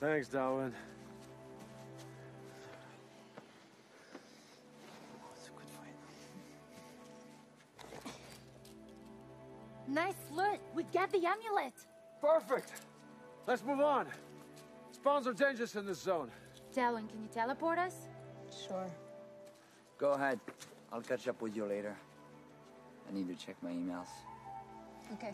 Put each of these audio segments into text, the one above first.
Thanks, Darwin. It's a good fight. Nice loot. We got the amulet. Perfect. Let's move on. Spawns are dangerous in this zone. Darwin, can you teleport us? Sure. Go ahead. I'll catch up with you later. I need to check my emails. Okay.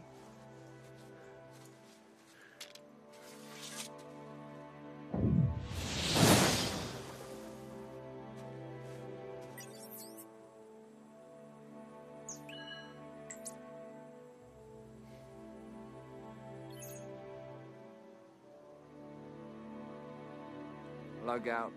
Log out.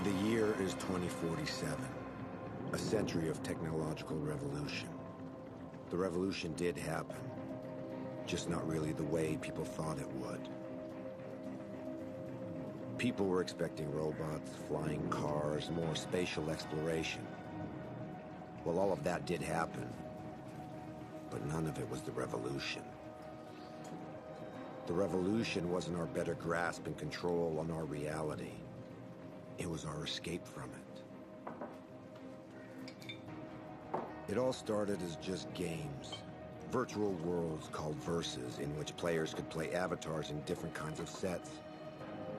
The year is 2047, a century of technological revolution. The revolution did happen, just not really the way people thought it would. People were expecting robots, flying cars, more spatial exploration. Well, all of that did happen, but none of it was the revolution. The revolution wasn't our better grasp and control on our reality. It was our escape from it. It all started as just games. Virtual worlds called Versus, in which players could play avatars in different kinds of sets.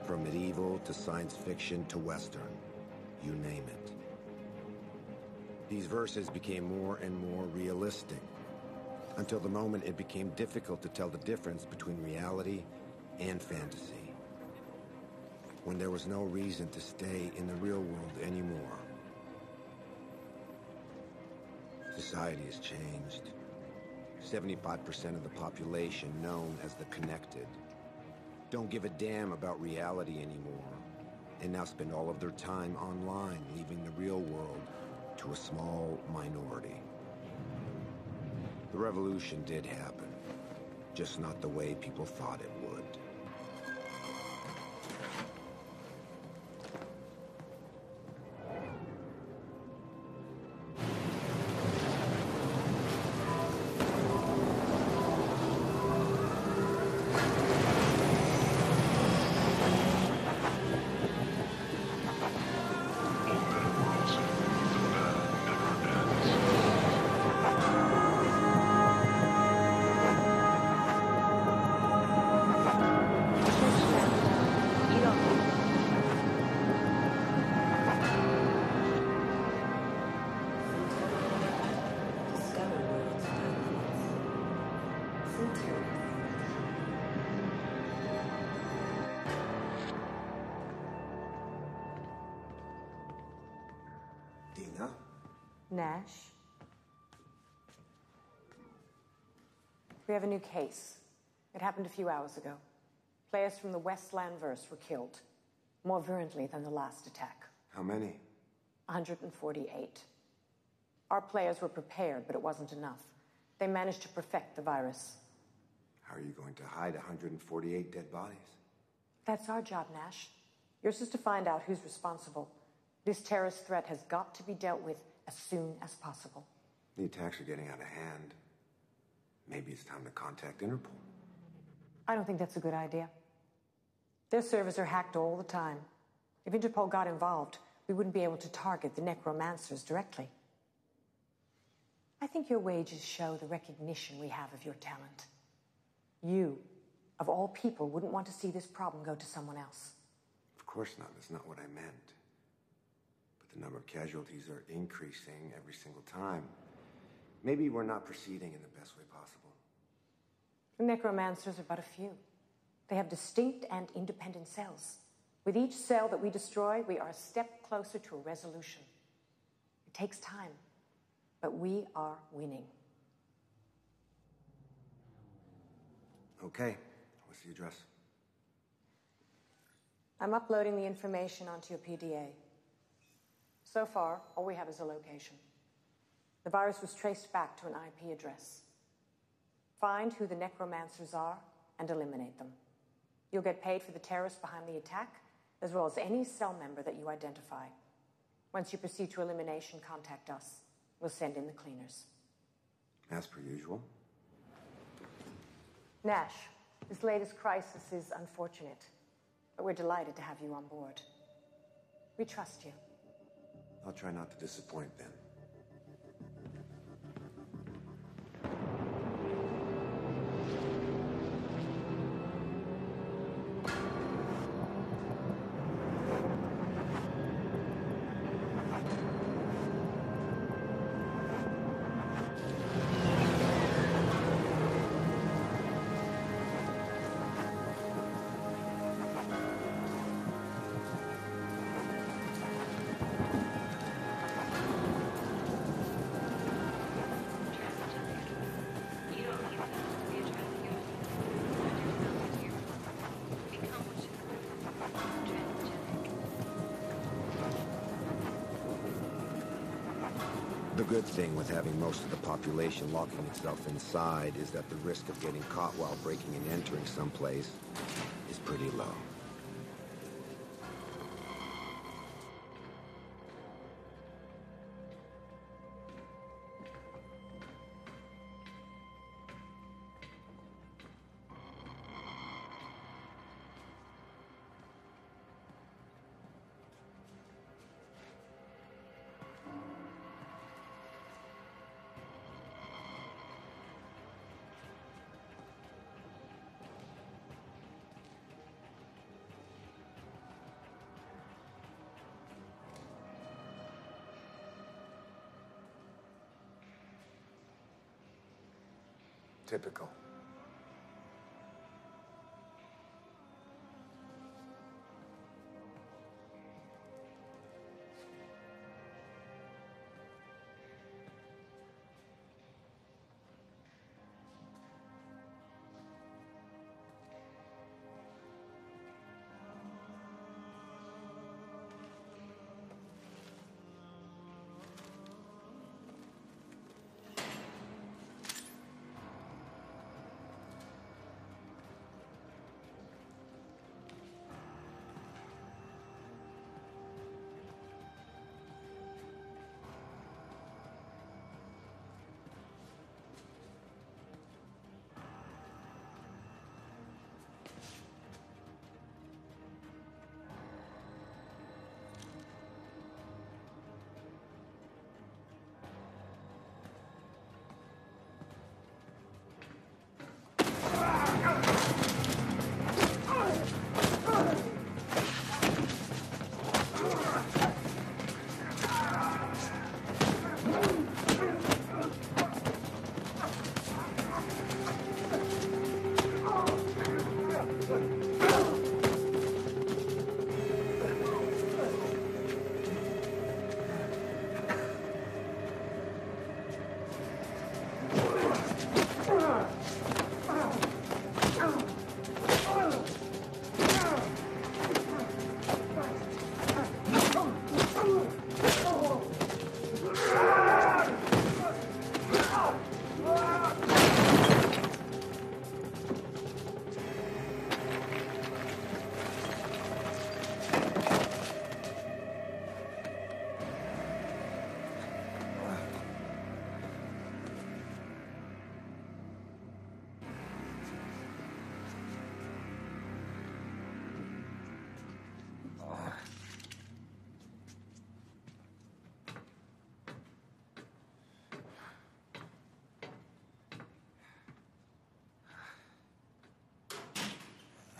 From medieval to science fiction to Western. You name it. These Verses became more and more realistic, until the moment it became difficult to tell the difference between reality and fantasy. When there was no reason to stay in the real world anymore. Society has changed. 75% of the population, known as the connected, don't give a damn about reality anymore, and now spend all of their time online, leaving the real world to a small minority. The revolution did happen, just not the way people thought it would. Dina? Nash? We have a new case. It happened a few hours ago. Players from the Westland verse were killed, more virulently than the last attack. How many? 148. Our players were prepared, but it wasn't enough. They managed to perfect the virus. How are you going to hide 148 dead bodies? That's our job, Nash. Yours is to find out who's responsible. This terrorist threat has got to be dealt with as soon as possible. The attacks are getting out of hand. Maybe it's time to contact Interpol. I don't think that's a good idea. Their servers are hacked all the time. If Interpol got involved, we wouldn't be able to target the necromancers directly. I think your wages show the recognition we have of your talent. You, of all people, wouldn't want to see this problem go to someone else. Of course not. That's not what I meant. But the number of casualties are increasing every single time. Maybe we're not proceeding in the best way possible. The necromancers are but a few. They have distinct and independent cells. With each cell that we destroy, we are a step closer to a resolution. It takes time, but we are winning. Okay. What's the address? I'm uploading the information onto your PDA. So far, all we have is a location. The virus was traced back to an IP address. Find who the necromancers are and eliminate them. You'll get paid for the terrorists behind the attack, as well as any cell member that you identify. Once you proceed to elimination, contact us. We'll send in the cleaners. As per usual. Nash, this latest crisis is unfortunate, but we're delighted to have you on board. We trust you. I'll try not to disappoint then. The good thing with having most of the population locking itself inside is that the risk of getting caught while breaking and entering someplace is pretty low. Typical.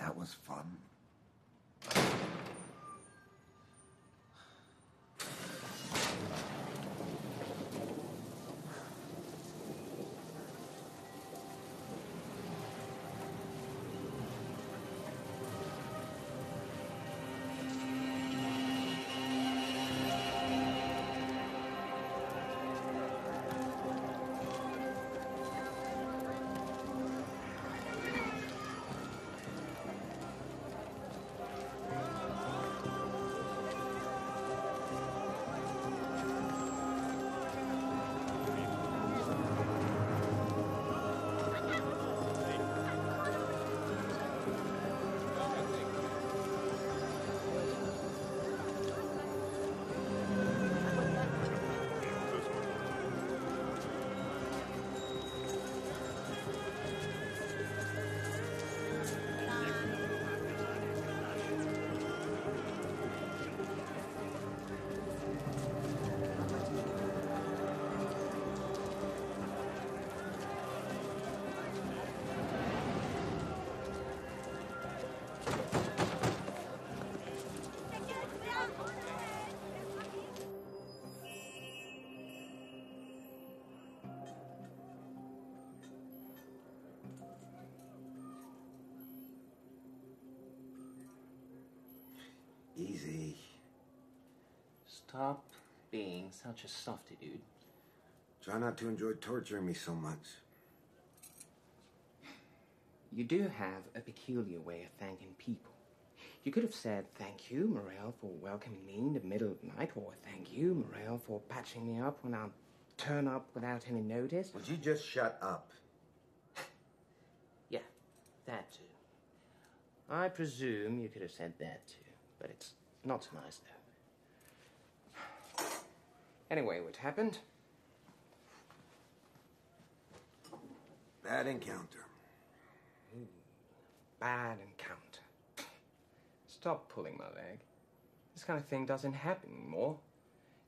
That was fun. Easy. Stop being such a softy, dude. Try not to enjoy torturing me so much. You do have a peculiar way of thanking people. You could have said, thank you, Morel, for welcoming me in the middle of the night, or thank you, Morel, for patching me up when I turn up without any notice. Would you just shut up? Yeah, that too. I presume you could have said that too, but it's not so nice, though. Anyway, what happened? Bad encounter. Bad encounter. Stop pulling my leg. This kind of thing doesn't happen anymore.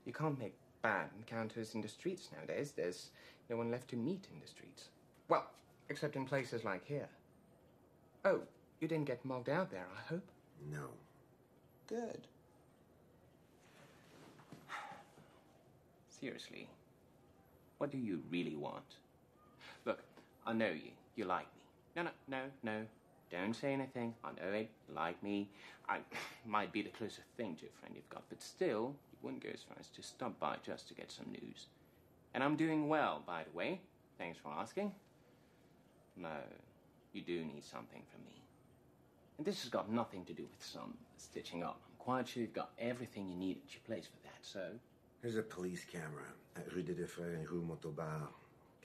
You can't make bad encounters in the streets nowadays. There's no one left to meet in the streets. Well, except in places like here. Oh, you didn't get mugged out there, I hope? No. Good. Seriously, what do you really want? Look, I know you. You like me. No. Don't say anything. I know it. You like me. I might be the closest thing to a friend you've got, but still, you wouldn't go as far as to stop by just to get some news. And I'm doing well, by the way. Thanks for asking. No, you do need something from me. And this has got nothing to do with some stitching up. I'm quite sure you've got everything you need at your place for that, so... There's a police camera at Rue des Deux Frères and Rue Montauban.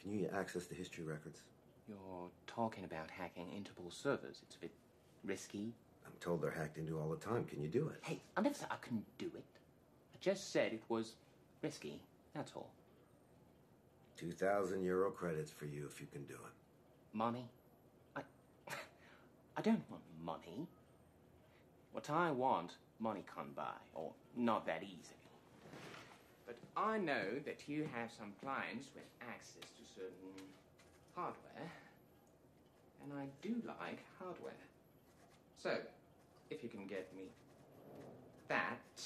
Can you access the history records? You're talking about hacking Interpol servers. It's a bit risky. I'm told they're hacked into all the time. Can you do it? Hey, I never said I couldn't do it. I just said it was risky. That's all. 2,000 euro credits for you if you can do it. Money? I don't want money. What I want, money can't buy, or not that easily. But I know that you have some clients with access to certain hardware, and I do like hardware. So, if you can get me that,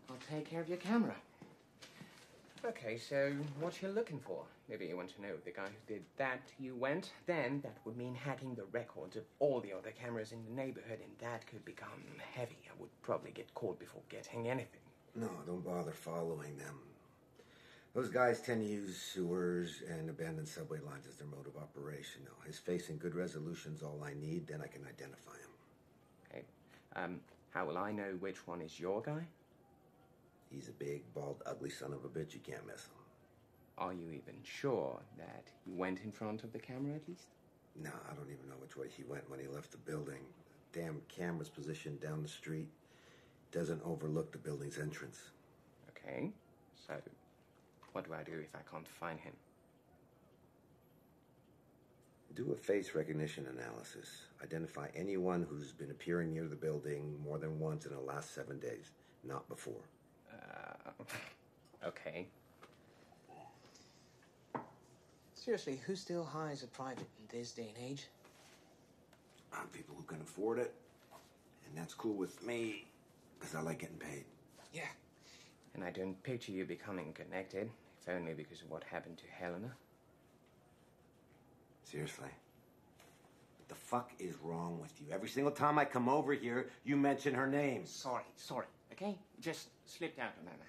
I'll take care of your camera. Okay, so what you're looking for? Maybe you want to know the guy who did that to you went. Then that would mean hacking the records of all the other cameras in the neighborhood, and that could become heavy. I would probably get caught before getting anything. No, don't bother following them. Those guys tend to use sewers and abandoned subway lines as their mode of operation. No, his face and good resolution's all I need, then I can identify him. Okay. How will I know which one is your guy? He's a big, bald, ugly son of a bitch. You can't miss him. Are you even sure that he went in front of the camera at least? No, I don't even know which way he went when he left the building. The damn camera's positioned down the street. Doesn't overlook the building's entrance. Okay. So, what do I do if I can't find him? Do a face recognition analysis. Identify anyone who's been appearing near the building more than once in the last 7 days, not before. Okay. Seriously, who still hires a private in this day and age? People who can afford it. And that's cool with me, because I like getting paid. Yeah. And I don't picture you becoming connected, if only because of what happened to Helena. Seriously. What the fuck is wrong with you? Every single time I come over here, you mention her name. Sorry, okay? Just slipped out of my mouth.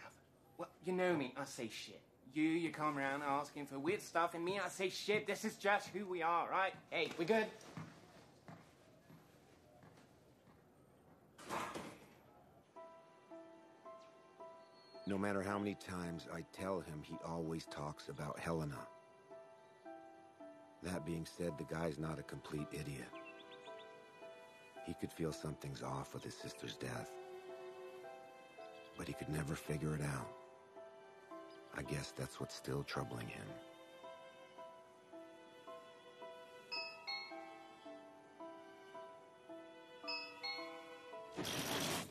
Well, you know me, I say shit. You come around asking for weird stuff, and me, I say shit. This is just who we are, right? Hey, we good? No matter how many times I tell him, he always talks about Helena. That being said, the guy's not a complete idiot. He could feel something's off with his sister's death. But he could never figure it out. I guess that's what's still troubling him.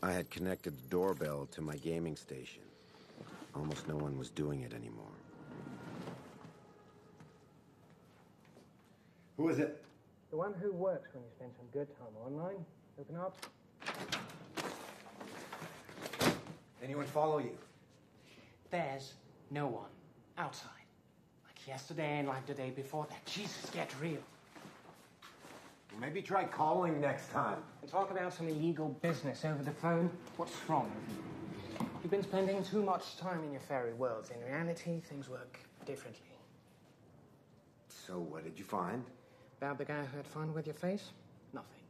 I had connected the doorbell to my gaming station. Almost no one was doing it anymore. Who is it? The one who works when you spend some good time online. Open up. Anyone follow you? There's no one outside. Like yesterday and like the day before that. Jesus, get real. Maybe try calling next time. And talk about some illegal business over the phone? What's wrong with you? You've been spending too much time in your fairy worlds. In reality, things work differently. So what did you find? About the guy who had fun with your face? Nothing.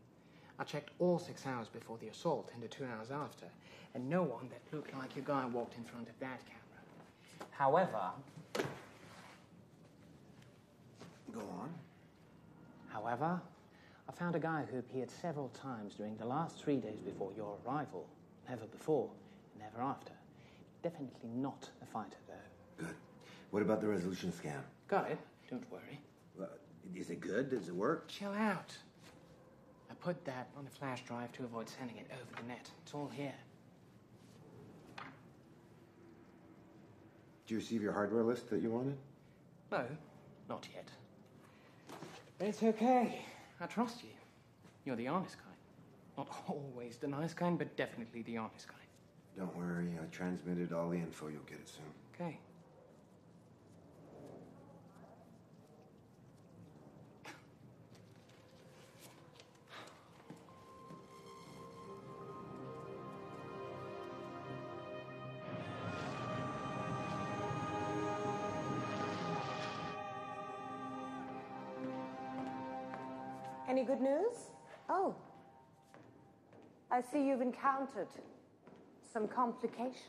I checked all 6 hours before the assault and the 2 hours after, and no one that looked like your guy walked in front of that camera. However... Go on. However, I found a guy who appeared several times during the last 3 days before your arrival. Never before, never after. Definitely not a fighter, though. Good. What about the resolution scan? Got it. Don't worry. Is it good? Does it work? Chill out. I put that on a flash drive to avoid sending it over the net. It's all here. Did you receive your hardware list that you wanted? No, not yet. But it's okay. I trust you. You're the honest kind. Not always the nice kind, but definitely the honest kind. Don't worry. I transmitted all the info. You'll get it soon. Okay. Any good news? Oh. I see you've encountered some complications.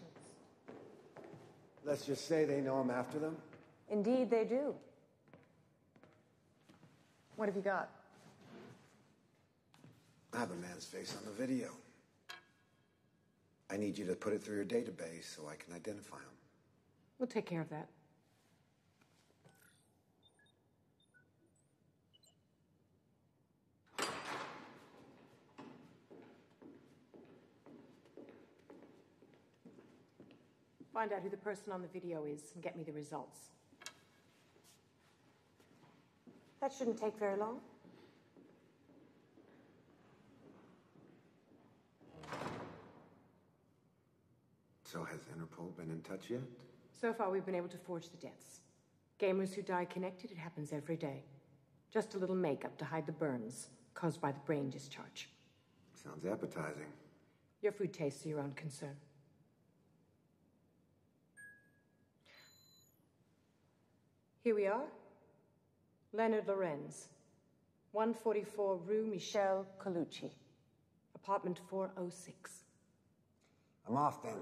Let's just say they know I'm after them. Indeed, they do. What have you got? I have a man's face on the video. I need you to put it through your database so I can identify him. We'll take care of that. Find out who the person on the video is and get me the results. That shouldn't take very long. So has Interpol been in touch yet? So far, we've been able to forge the deaths. Gamers who die connected, it happens every day. Just a little makeup to hide the burns caused by the brain discharge. Sounds appetizing. Your food tastes are your own concern. Here we are. Leonard Lorenz, 144 Rue Michel Colucci, apartment 406. I'm off then.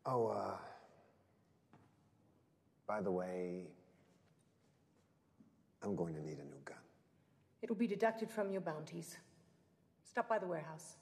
Oh, by the way, I'm going to need a new gun. It will be deducted from your bounties. Stop by the warehouse.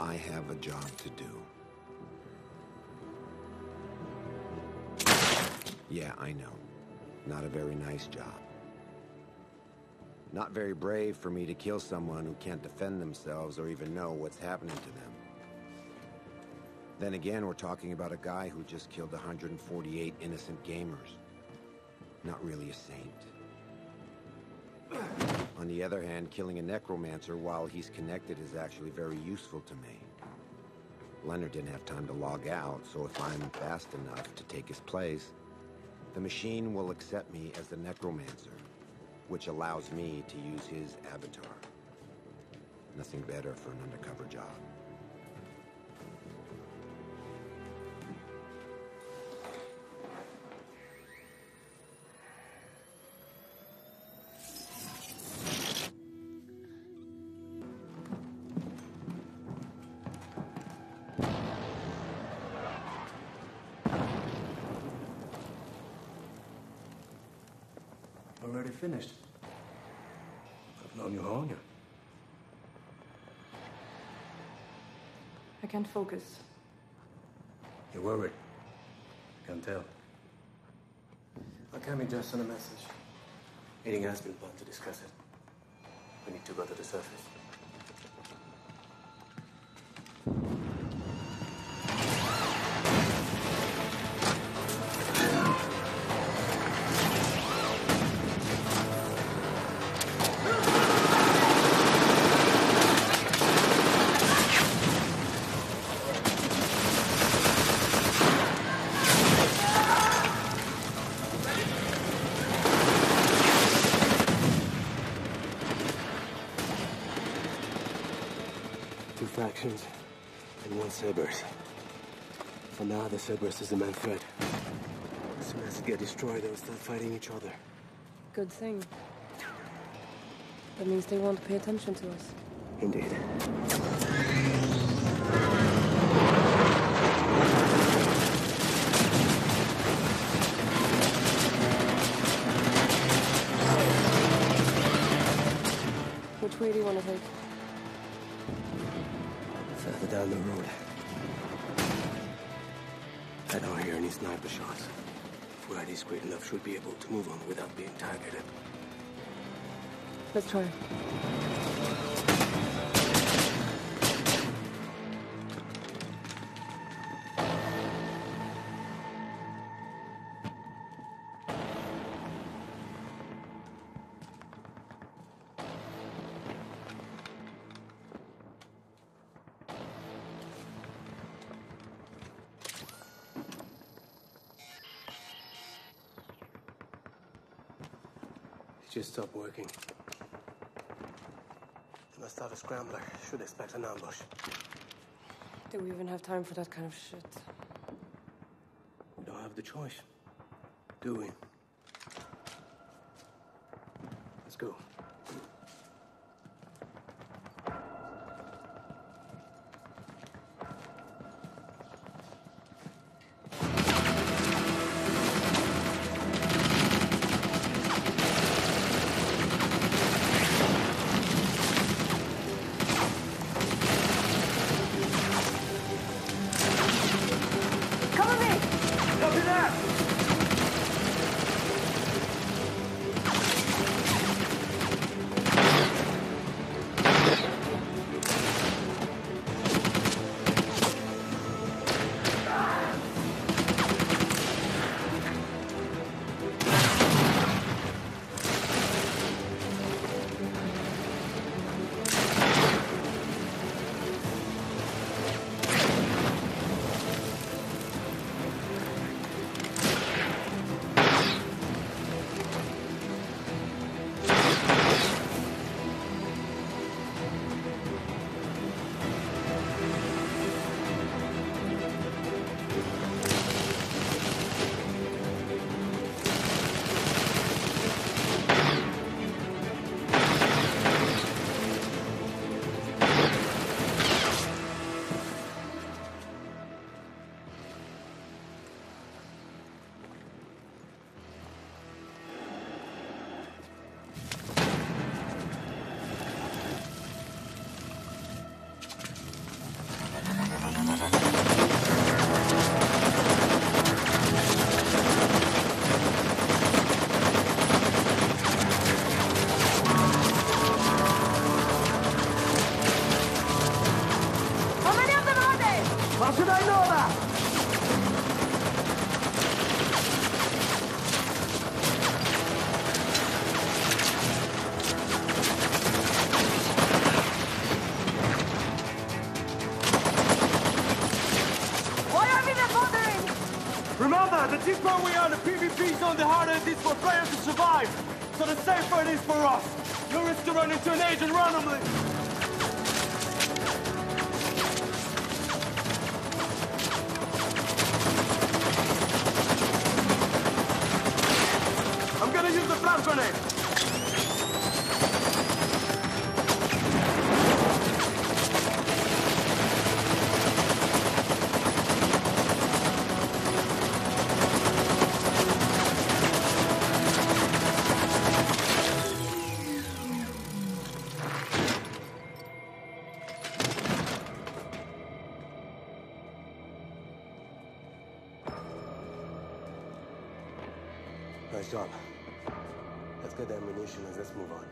I have a job to do. Yeah, I know. Not a very nice job. Not very brave for me to kill someone who can't defend themselves or even know what's happening to them. Then again, we're talking about a guy who just killed 148 innocent gamers. Not really a saint. On the other hand, killing a necromancer while he's connected is actually very useful to me. Leonard didn't have time to log out, so if I'm fast enough to take his place, the machine will accept me as the necromancer, which allows me to use his avatar. Nothing better for an undercover job. Already finished. I've known you all year. I can't focus. You're worried. I can tell. I came in just on a message. Meeting has been planned to discuss it. We need to go to the surface. Factions and one Cerberus. For now, the Cerberus is the main threat. As soon as it gets destroyed, they'll start fighting each other. Good thing. That means they won't pay attention to us. Indeed. Which way do you want to take? Further down the road. I don't hear any sniper shots. If we're discreet enough, should be able to move on without being targeted. Let's try. Just stopped working. When I start a scrambler, should expect an ambush. Do we even have time for that kind of shit? We don't have the choice, do we? Let's go. more we are in the PvP zone, the harder it is for players to survive. So the safer it is for us. No risk to run into an agent randomly. I'm gonna use the flash grenade. Nice job. Let's get the ammunition and let's move on.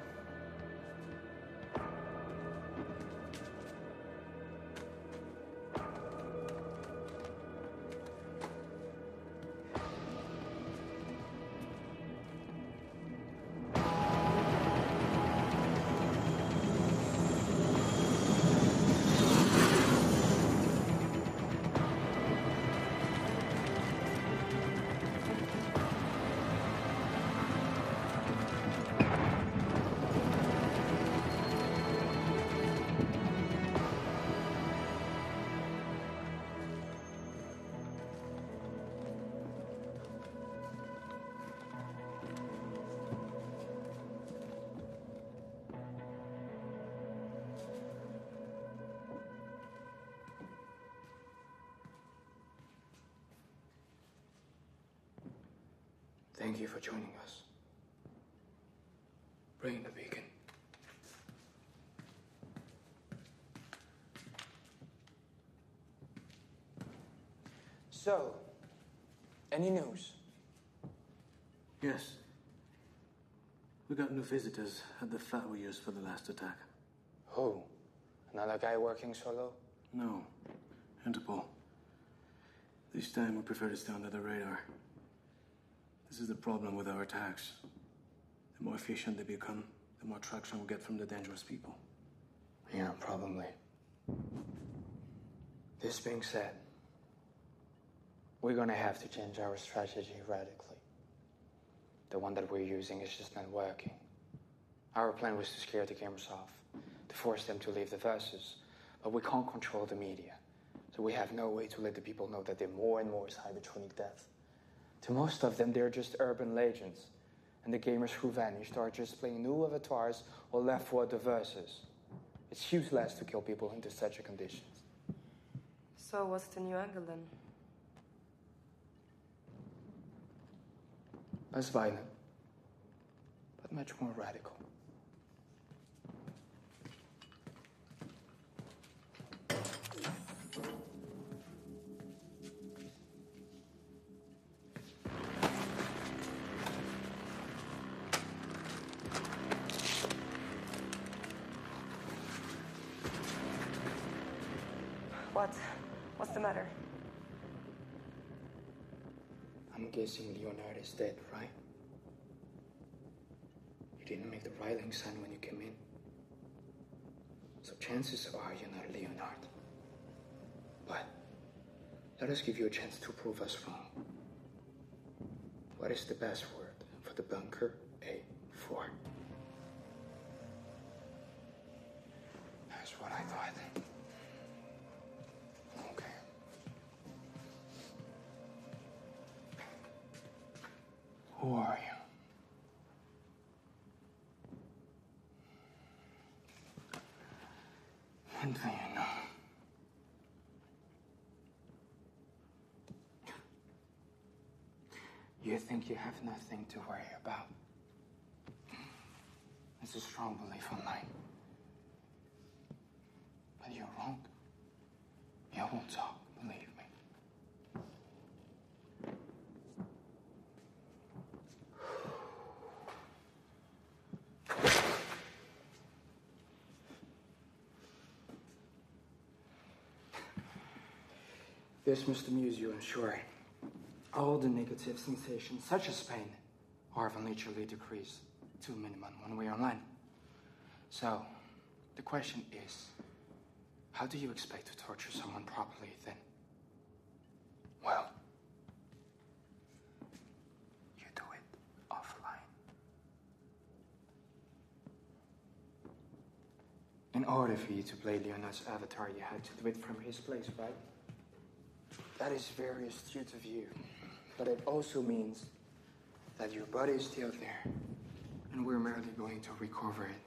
Thank you for joining us. Bring the beacon. So, any news? Yes. We got new visitors at the flat we used for the last attack. Who? Another guy working solo? No. Interpol. This time we prefer to stay under the radar. This is the problem with our attacks. The more efficient they become, the more traction we get from the dangerous people. Yeah, probably. This being said, we're gonna have to change our strategy radically. The one that we're using is just not working. Our plan was to scare the gamers off, to force them to leave the verses, but we can't control the media. So we have no way to let the people know that they're more and more cybertronic death. To most of them, they're just urban legends. And the gamers who vanished are just playing new avatars or left for the verses. It's useless to kill people into such a conditions. So what's the new angle then? Less violent, but much more radical. What? What's the matter? I'm guessing Leonard is dead, right? You didn't make the Ryling sign when you came in. So chances are you're not Leonard. But let us give you a chance to prove us wrong. What is the password for the bunker A4? That's what I thought. Okay. Who are you? What do you know? You think you have nothing to worry about. It's a strong belief of mine. But you're wrong. You won't talk, believe me. This must amuse you, I'm sure. All the negative sensations, such as pain, are eventually decreased to a minimum when we are online. So, the question is, how do you expect to torture someone properly then? Well, order for you to play Leonard's avatar, you had to do it from his place, right? That is very astute of you. But it also means that your body is still there, and we're merely going to recover it.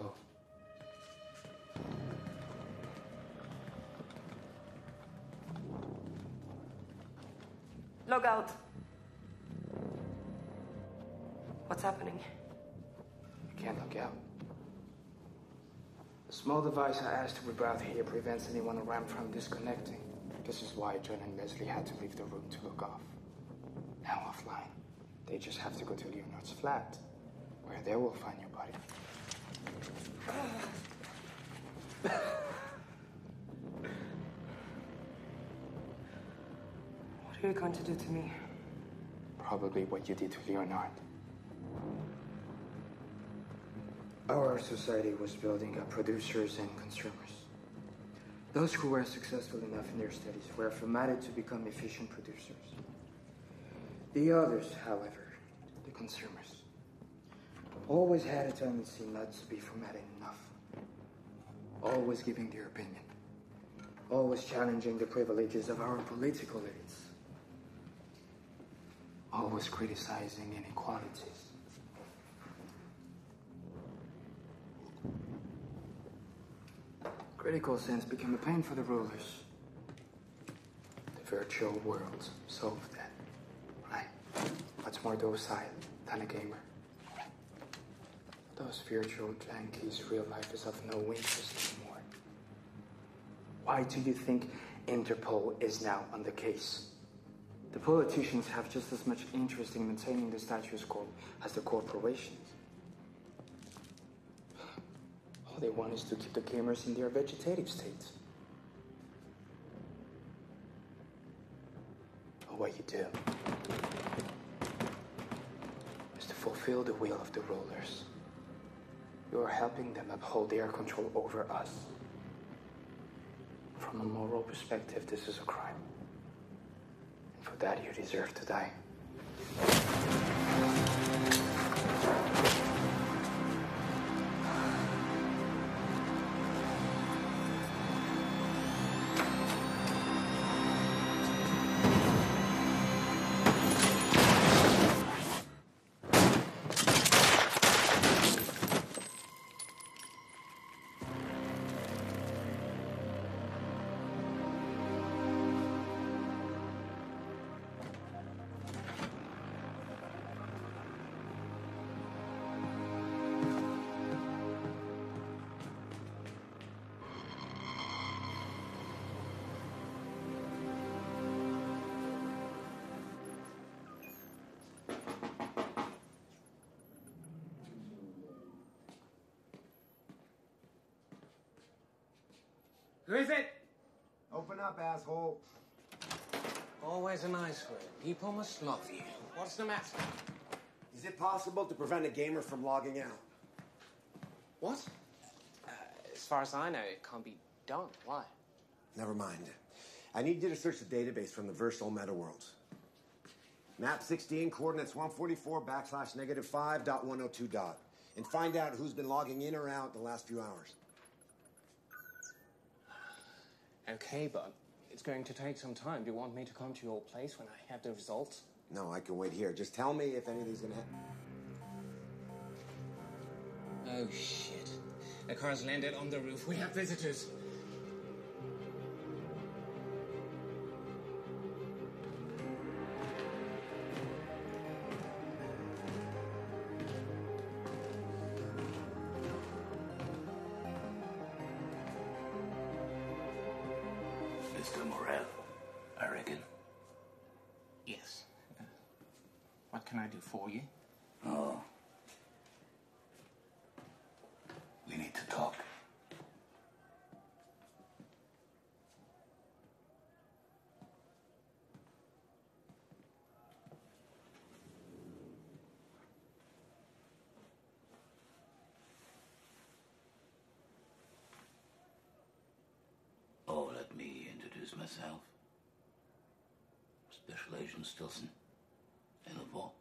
Oh. Log out. What's happening? You can't log out. The small device I asked to reroute here prevents anyone around from disconnecting. This is why John and Leslie had to leave the room to log off. Now offline. They just have to go to Leonard's flat, where they will find your body. What are you going to do to me? Probably what you did to Leonard. Our society was building up producers and consumers. Those who were successful enough in their studies were formatted to become efficient producers. The others, however, the consumers, always had a tendency not to be formatted enough. Always giving their opinion. Always challenging the privileges of our political elites. Always criticizing inequalities. Critical sense became a pain for the rulers. The virtual world solved that, right? Much more docile than a gamer. Those virtual junkies' real life is of no interest anymore. Why do you think Interpol is now on the case? The politicians have just as much interest in maintaining the status quo as the corporations. All they want is to keep the gamers in their vegetative state. But what you do is to fulfill the will of the rulers. You are helping them uphold their control over us. From a moral perspective, this is a crime. And for that, you deserve to die. Who is it? Open up, asshole. Always a nice word. People must love you. What's the matter? Is it possible to prevent a gamer from logging out? What? As far as I know, it can't be done. Why? Never mind. I need you to search the database from the Versal Meta Worlds. Map 16, coordinates 144/-5.102. And find out who's been logging in or out the last few hours. Okay, but it's going to take some time. Do you want me to come to your place when I have the results? No, I can wait here. Just tell me if anything's gonna happen. Oh, shit. The car's landed on the roof. We have visitors. Mr. Morel, I reckon. Yes. What can I do for you? Oh. We need to talk. Oh, let me introduce myself. Special Agent Stilson. Interpol.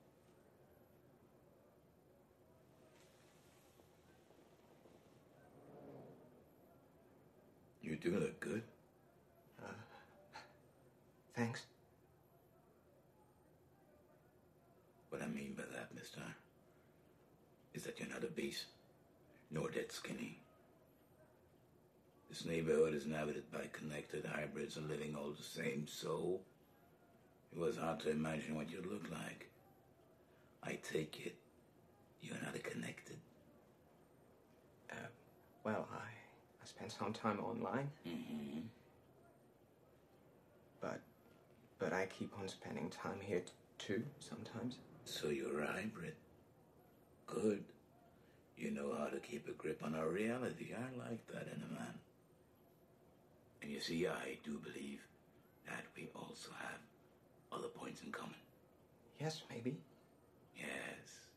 You do look good. Thanks. What I mean by that, mister, is that you're not obese, nor dead skinny. This neighborhood is inhabited by connected hybrids and living all the same, so it was hard to imagine what you'd look like. I take it you're not connected. Well, I spent some time online. Mm-hmm. But I keep on spending time here too, sometimes. So you're a hybrid. Good. You know how to keep a grip on our reality. I like that in a man. And you see, I do believe that we also have other points in common. Yes, maybe. Yes.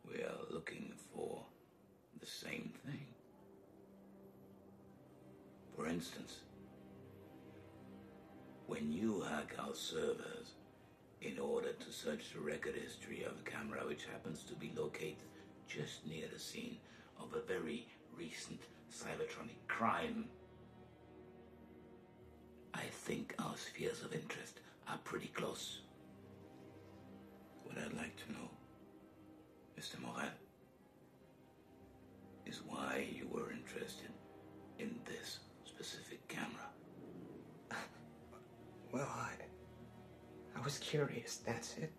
We are looking for the same thing. For instance, when you hack our servers in order to search the record history of a camera which happens to be located just near the scene of a very recent Cybertronic crime, I think our spheres of interest are pretty close. What I'd like to know, Mr. Morel, is why you were interested in this specific camera. Well, I was curious, that's it.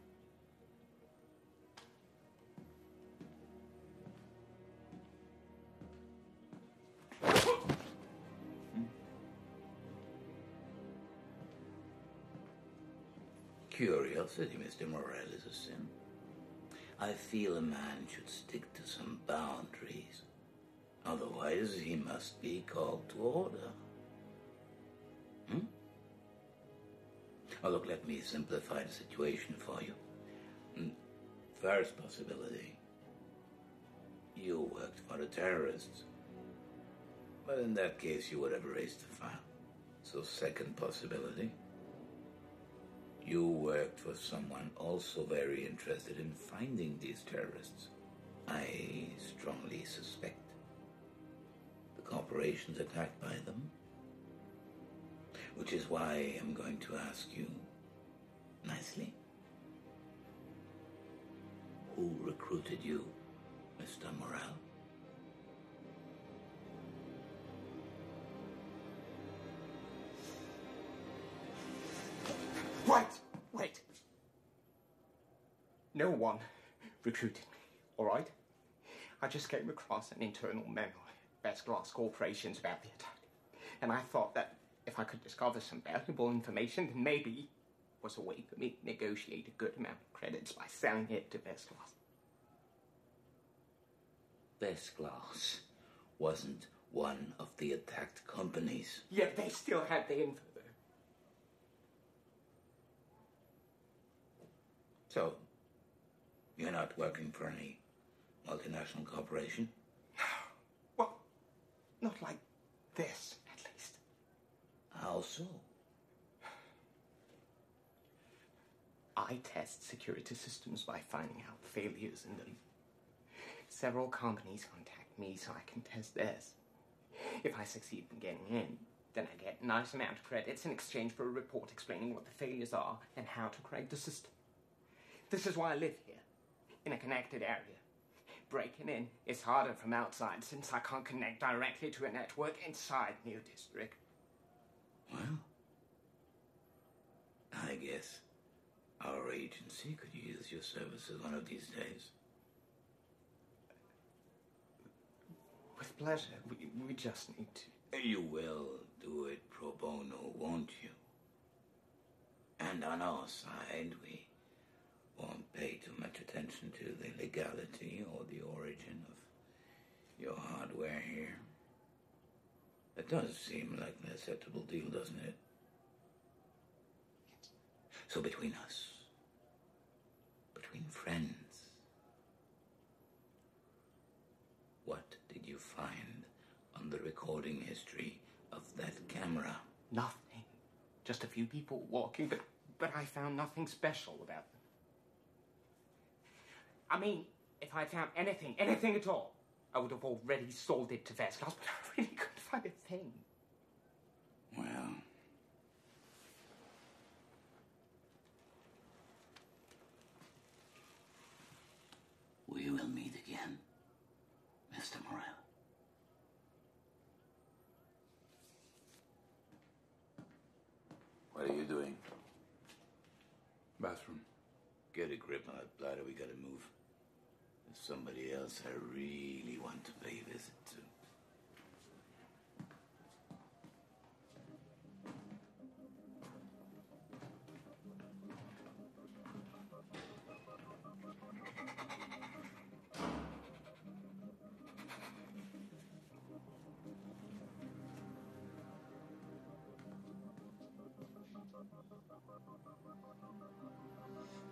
Curiosity, Mr. Morel, is a sin. I feel a man should stick to some boundaries. Otherwise, he must be called to order. Oh, look, let me simplify the situation for you. First possibility. You worked for the terrorists. But in that case, you would have erased the file. So second possibility. You worked for someone also very interested in finding these terrorists. I strongly suspect the corporations attacked by them. Which is why I'm going to ask you, nicely, who recruited you, Mr. Morel? Wait. No one recruited me, all right? I just came across an internal memo at Best Glass Corporation's about the attack. And I thought that if I could discover some valuable information, then maybe it was a way for me to negotiate a good amount of credits by selling it to Best Glass. Best Glass wasn't one of the attacked companies. Yeah, they still had the info, though. So, you're not working for any multinational corporation? Well, not like this, at least. How so? I test security systems by finding out failures in them. Several companies contact me so I can test theirs. If I succeed in getting in, then I get a nice amount of credits in exchange for a report explaining what the failures are and how to correct the system. This is why I live here, in a connected area. Breaking in is harder from outside since I can't connect directly to a network inside New District. Well, I guess our agency could use your services one of these days. With pleasure. We just need to. You will do it pro bono, won't you? And on our side, we won't pay too much attention to the legality or the origin of your hardware here. It does seem like an acceptable deal, doesn't it? So between us, between friends, what did you find on the recording history of that camera? Nothing. Just a few people walking, but I found nothing special about them. I mean, if I found anything at all, I would have already sold it to Vespers, but I really couldn't find a thing. Well... we will meet again, Mr. Morell. What are you doing? Bathroom. Get a grip on that bladder, we gotta move. There's somebody else I really want to pay a visit to.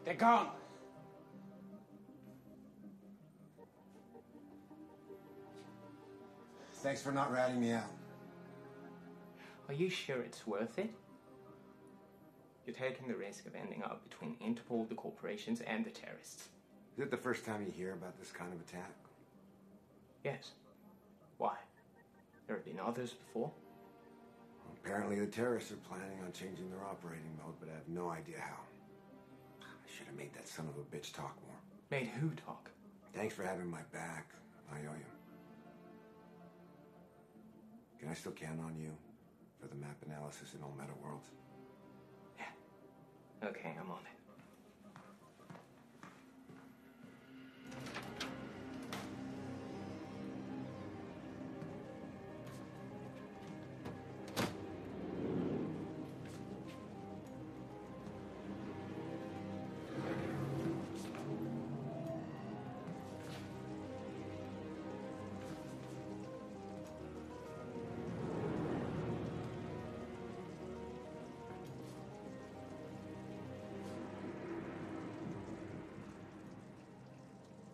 They're gone. Thanks for not ratting me out. Are you sure it's worth it? You're taking the risk of ending up between Interpol, the corporations, and the terrorists. Is it the first time you hear about this kind of attack? Yes. Why? There have been others before? Well, apparently the terrorists are planning on changing their operating mode, but I have no idea how. I should have made that son of a bitch talk more. Made who talk? Thanks for having my back. I owe you. Can I still count on you for the map analysis in all meta worlds? Yeah. Okay, I'm on it.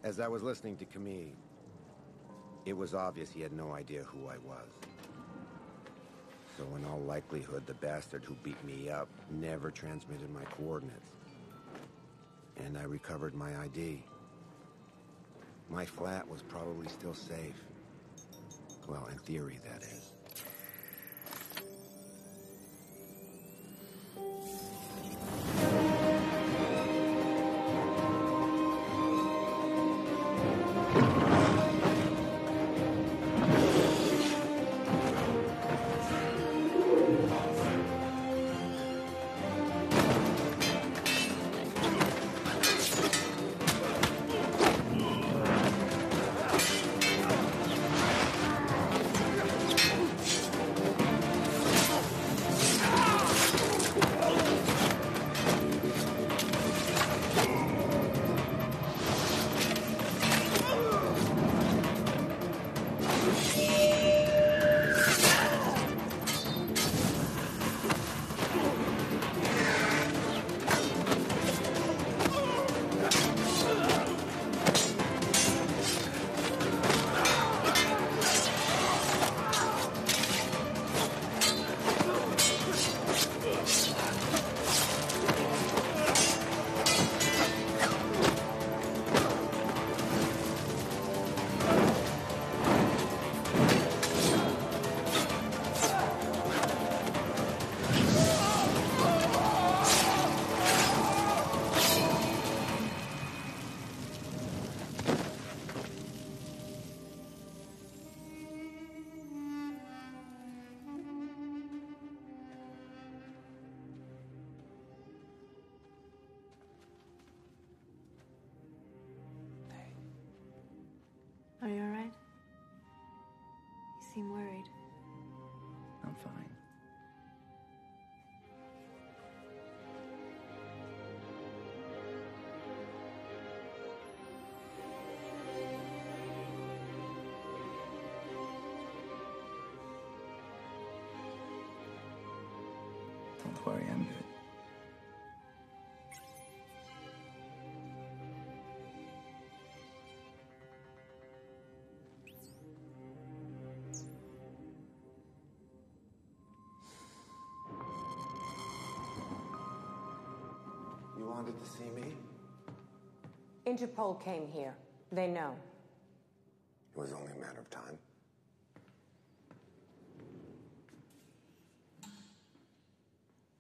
As I was listening to Camille, it was obvious he had no idea who I was. So in all likelihood, the bastard who beat me up never transmitted my coordinates. And I recovered my ID. My flat was probably still safe. Well, in theory, that is. Are you all right? You seem worried. I'm fine. Don't worry, I'm good. You wanted to see me? Interpol came here. They know. It was only a matter of time.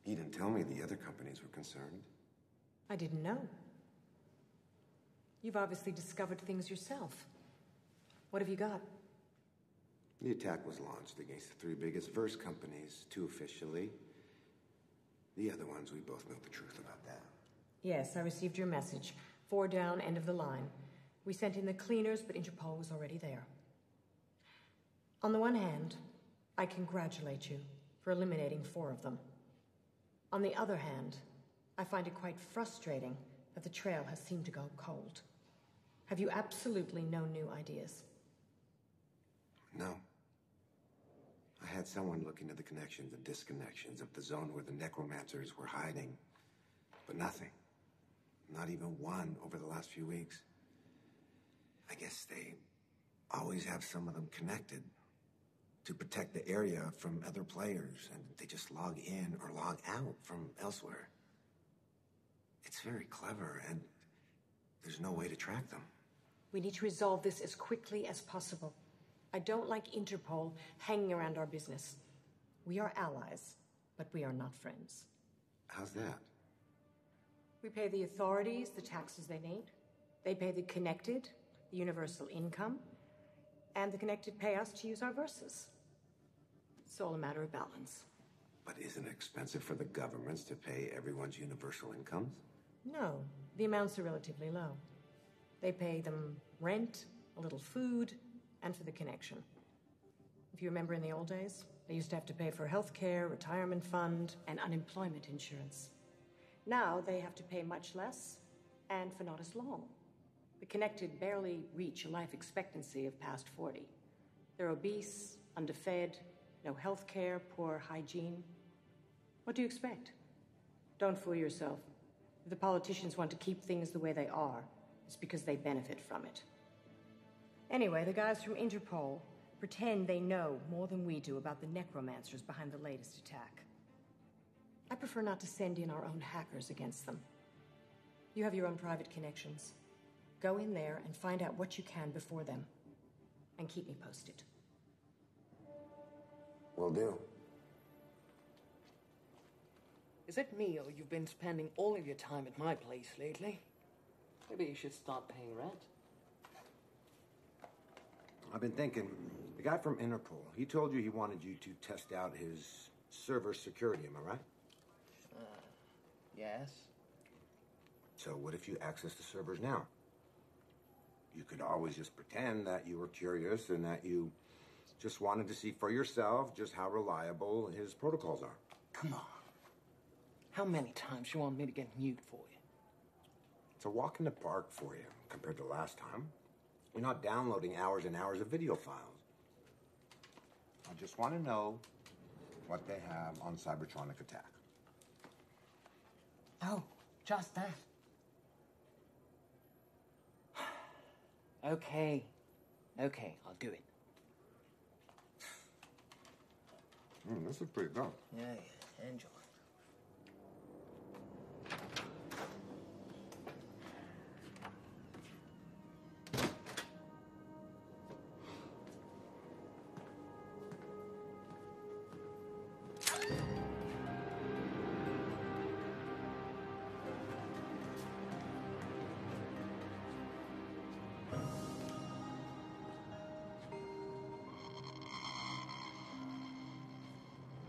You didn't tell me the other companies were concerned. I didn't know. You've obviously discovered things yourself. What have you got? The attack was launched against the 3 biggest Verse companies, 2 officially. The other ones, we both know the truth about that. Yes, I received your message. 4 down, end of the line. We sent in the cleaners, but Interpol was already there. On the one hand, I congratulate you for eliminating 4 of them. On the other hand, I find it quite frustrating that the trail has seemed to go cold. Have you absolutely no new ideas? No. I had someone look into the connections and disconnections of the zone where the necromancers were hiding. But nothing. Not even one over the last few weeks. I guess they always have some of them connected to protect the area from other players, and they just log in or log out from elsewhere. It's very clever, and there's no way to track them. We need to resolve this as quickly as possible. I don't like Interpol hanging around our business. We are allies, but we are not friends. How's that? We pay the authorities the taxes they need. They pay the Connected the universal income, and the Connected pay us to use our verses. It's all a matter of balance. But isn't it expensive for the governments to pay everyone's universal incomes? No, the amounts are relatively low. They pay them rent, a little food, and for the connection. If you remember in the old days, they used to have to pay for health care, retirement fund, and unemployment insurance. Now they have to pay much less, and for not as long. The Connected barely reach a life expectancy of past 40. They're obese, underfed, no health care, poor hygiene. What do you expect? Don't fool yourself. If the politicians want to keep things the way they are, it's because they benefit from it. Anyway, the guys from Interpol pretend they know more than we do about the necromancers behind the latest attack. I prefer not to send in our own hackers against them. You have your own private connections. Go in there and find out what you can before them. And keep me posted. Will do. Is it me, or you've been spending all of your time at my place lately? Maybe you should start paying rent. I've been thinking, the guy from Interpol, he told you he wanted you to test out his server security, am I right? Yes. So what if you access the servers now? You could always just pretend that you were curious and that you just wanted to see for yourself just how reliable his protocols are. Come on. How many times you want me to get mute for you? It's a walk in the park for you compared to last time. You're not downloading hours and hours of video files. I just want to know what they have on Cybertronic Attack. Oh, just that. Okay, I'll do it. This is pretty good. Yeah, enjoy.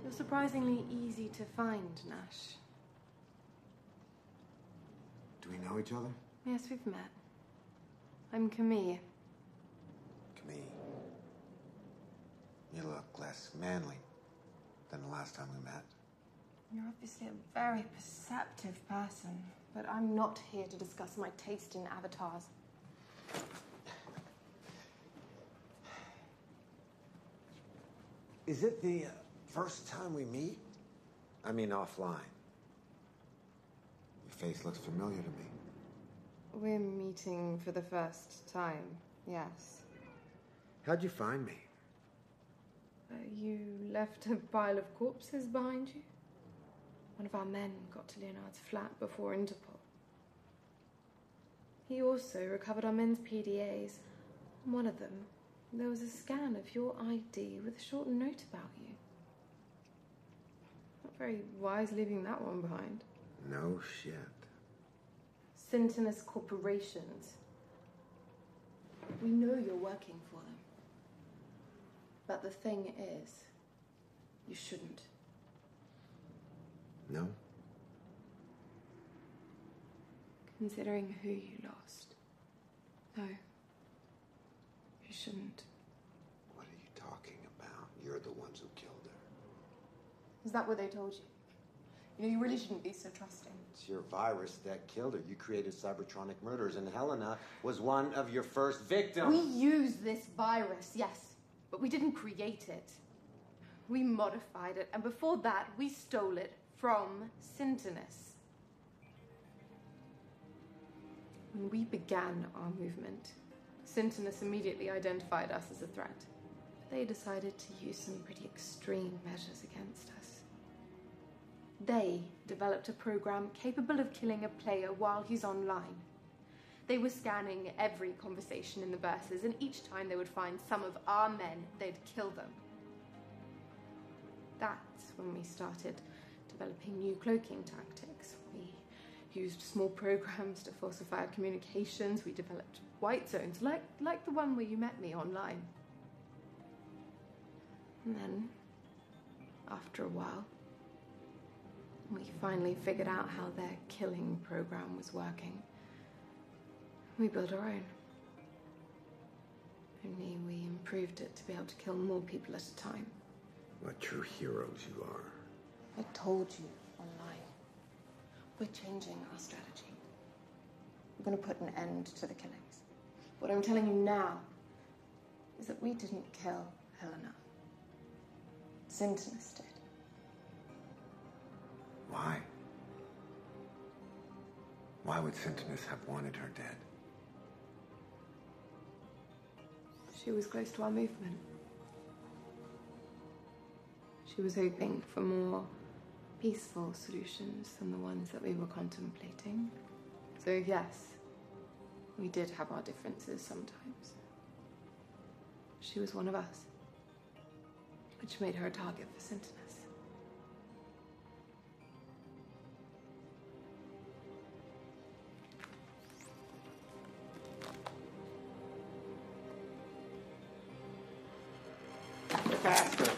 You're surprisingly easy to find, Nash. Do we know each other? Yes, we've met. I'm Camille. Camille. You look less manly than the last time we met. You're obviously a very perceptive person, but I'm not here to discuss my taste in avatars. Is it the first time we meet? I mean offline. Your face looks familiar to me. We're meeting for the first time, yes. How'd you find me? You left a pile of corpses behind you? One of our men got to Leonard's flat before Interpol. He also recovered our men's PDAs. One of them There was a scan of your ID with a short note about you. Not very wise leaving that one behind. No shit. Syntonus Corporations. We know you're working for them. But the thing is, you shouldn't. No? Considering who you lost. No. You shouldn't. What are you talking about? You're the ones who killed her. Is that what they told you? You know, you really shouldn't be so trusting. It's your virus that killed her. You created Cybertronic murders, and Helena was one of your first victims. We used this virus, yes, but we didn't create it. We modified it, and before that, we stole it from Syntonus. When we began our movement, Syntonus immediately identified us as a threat. They decided to use some pretty extreme measures against us. They developed a program capable of killing a player while he's online. They were scanning every conversation in the verses, and each time they would find some of our men, they'd kill them. That's when we started developing new cloaking tactics. We used small programs to falsify our communications. We developed white zones, like the one where you met me online. And then, after a while, we finally figured out how their killing program was working. We built our own. Only we improved it to be able to kill more people at a time. What true heroes you are. I told you online. We're changing our strategy. We're going to put an end to the killings. What I'm telling you now is that we didn't kill Helena. Syntonus did. Why? Why would Syntonus have wanted her dead? She was close to our movement. She was hoping for more peaceful solutions than the ones that we were contemplating. So yes, we did have our differences sometimes. She was one of us, which made her a target for Syntonus. Bastards!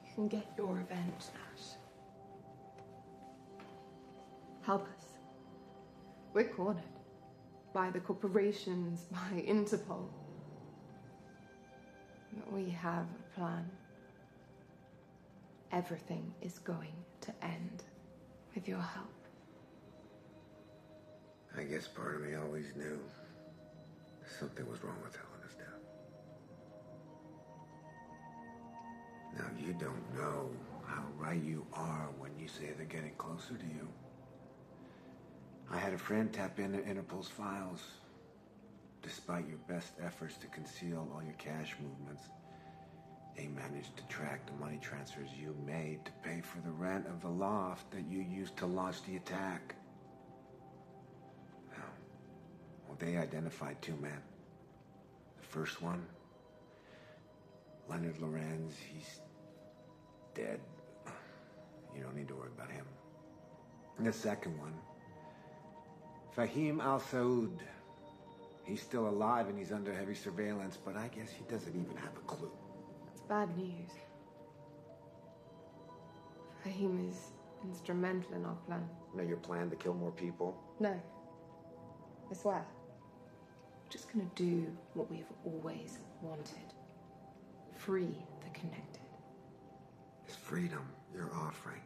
You can get your revenge, Nash. Help us. We're cornered. By the corporations, by Interpol. But we have a plan. Everything is going to end with your help. I guess part of me always knew something was wrong with Helena's death. Now, you don't know how right you are when you say they're getting closer to you. I had a friend tap into Interpol's files. Despite your best efforts to conceal all your cash movements, they managed to track the money transfers you made to pay for the rent of the loft that you used to launch the attack. Well, they identified two men. The first one, Leonard Lorenz, he's dead. You don't need to worry about him. And the second one, Fahim Al-Saud. He's still alive and he's under heavy surveillance, but I guess he doesn't even have a clue. That's bad news. Fahim is instrumental in our plan. You know your plan to kill more people? No. I swear. We're just gonna do what we've always wanted. Free the connected. It's freedom you're offering.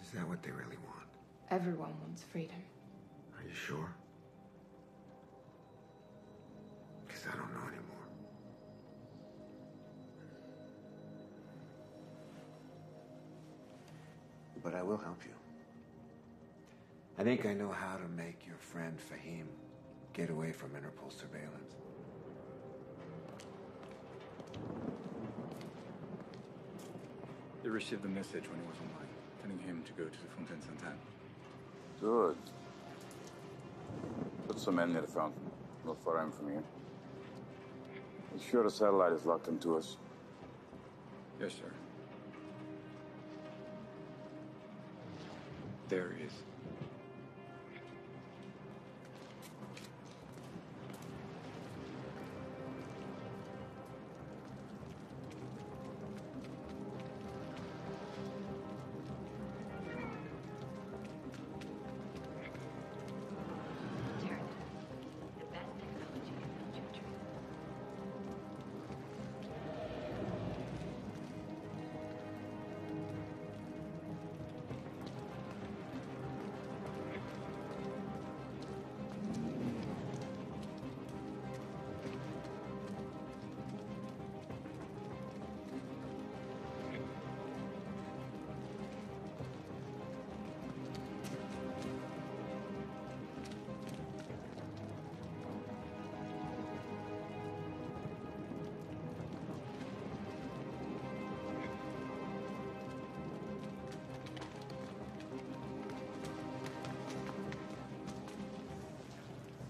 Is that what they really want? Everyone wants freedom. Are you sure? Because I don't know anymore. But I will help you. I think I know how to make your friend Fahim get away from Interpol surveillance. They received the message when he was online. telling him to go to the Fontaine Sainte-Anne. Good. Put some men near the fountain. Not far in from here. Be sure the satellite is locked into us. Yes, sir. There is.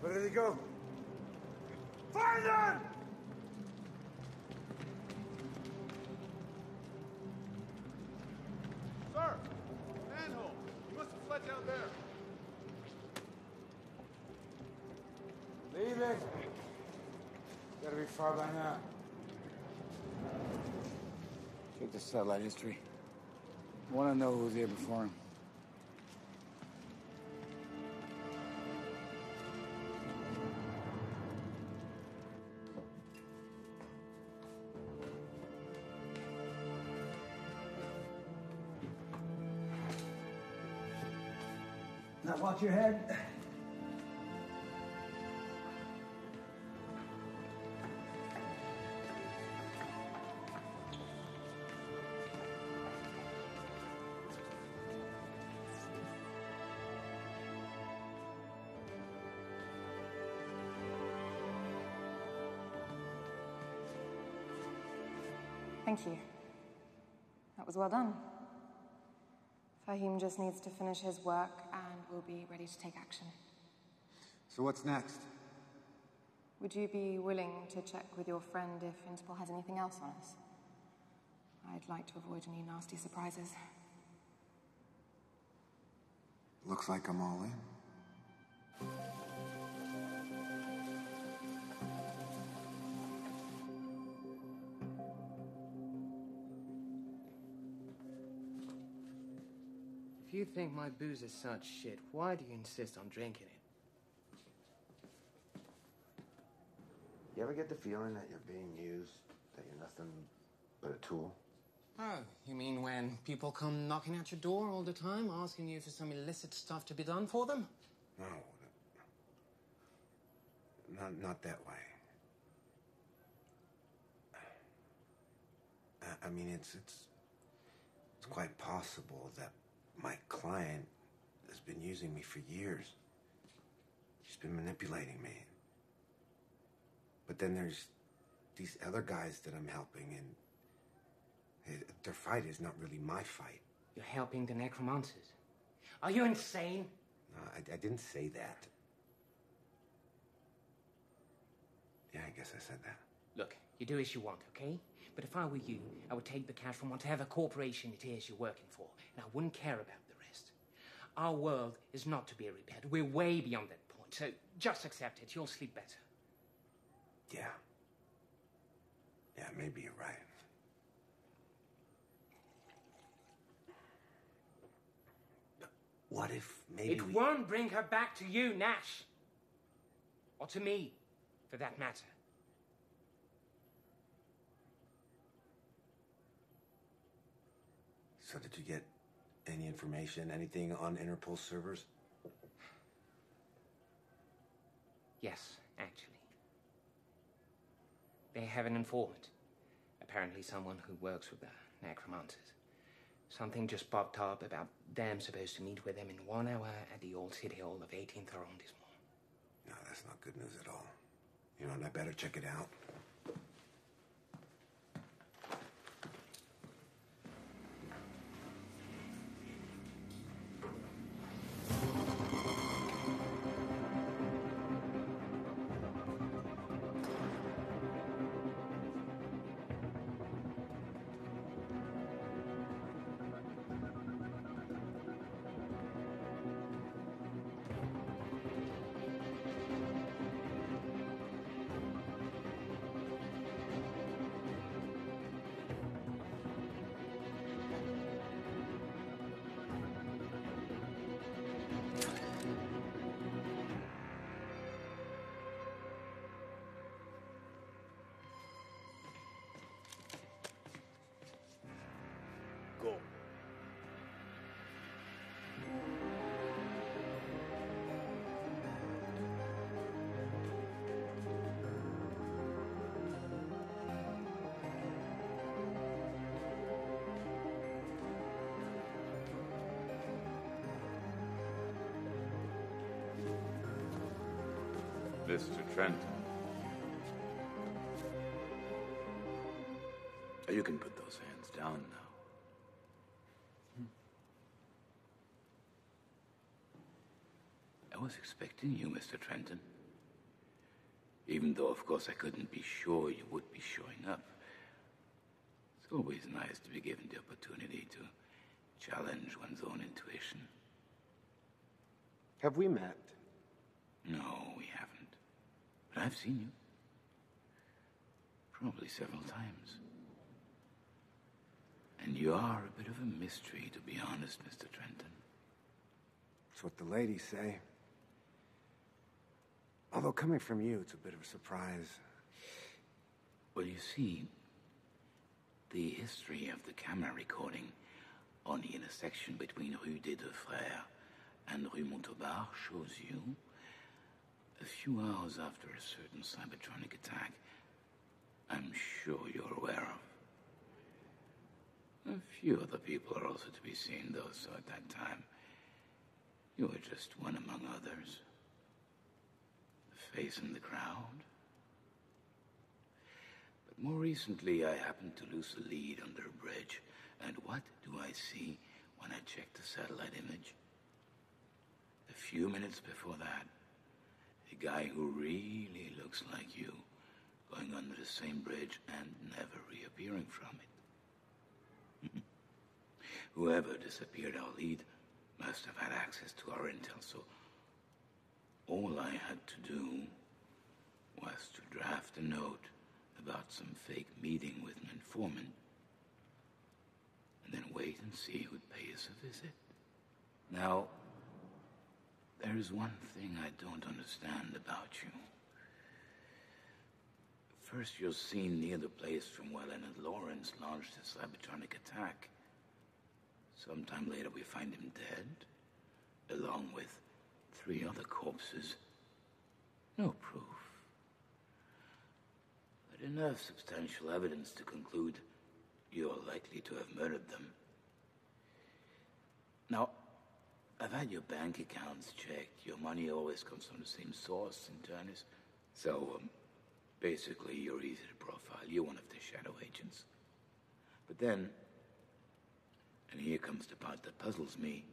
Where did he go? Find them! Sir! Manhole! He must have fled down there. Leave it. Gotta be far by now. Check the satellite history. I want to know who was here before him. Now watch your head. Thank you. That was well done. Fahim just needs to finish his work and we'll be ready to take action. So what's next? Would you be willing to check with your friend if Interpol has anything else on us? I'd like to avoid any nasty surprises. Looks like I'm all in. If you think my booze is such shit, why do you insist on drinking it? You ever get the feeling that you're being used? That you're nothing but a tool? Oh, you mean when people come knocking at your door all the time, asking you for some illicit stuff to be done for them? No. Not that way. I mean, it's quite possible that my client has been using me for years. She's been manipulating me. But then there's these other guys that I'm helping, and their fight is not really my fight. You're helping the necromancers. Are you insane? No, I didn't say that. Yeah, I guess I said that. Look, you do as you want, okay? But if I were you, I would take the cash from whatever corporation it is you're working for, and I wouldn't care about the rest. Our world is not to be repaired. We're way beyond that point, so just accept it. You'll sleep better. Yeah. Yeah, maybe you're right. But what if maybe It won't bring her back to you, Nash. Or to me, for that matter. So did you get any information, anything on Interpol servers? Yes, actually. They have an informant. Apparently someone who works with the necromancers. Something just popped up about them supposed to meet with them in 1 hour at the old city hall of 18th arrondissement. No, that's not good news at all. You know, and I better check it out. Mr. Trenton. You can put those hands down now. I was expecting you, Mr. Trenton. Even though, of course, I couldn't be sure you would be showing up. It's always nice to be given the opportunity to challenge one's own intuition. Have we met? No, we haven't. But I've seen you. Probably several times. And you are a bit of a mystery, to be honest, Mr. Trenton. That's what the ladies say. Although coming from you, it's a bit of a surprise. Well, you see, the history of the camera recording on the intersection between Rue des Deux Frères and Rue Montauban shows you, a few hours after a certain Cybertronic attack, I'm sure you're aware of. A few other people are also to be seen, though, so at that time, you were just one among others. The face in the crowd. But more recently, I happened to lose a lead under a bridge, and what do I see when I check the satellite image? A few minutes before that, a guy who really looks like you, going under the same bridge and never reappearing from it. Whoever disappeared our lead must have had access to our intel, so all I had to do was to draft a note about some fake meeting with an informant, and then wait and see who'd pay us a visit. Now, there is one thing I don't understand about you. First, you're seen near the place from where Leonard Lawrence launched his Cybertronic attack. Sometime later, we find him dead, along with 3 other corpses. No proof. But enough substantial evidence to conclude you're likely to have murdered them. Now, I've had your bank accounts checked. Your money always comes from the same source in Turnus. So, basically, you're easy to profile. You're one of the shadow agents. But then, and here comes the part that puzzles me,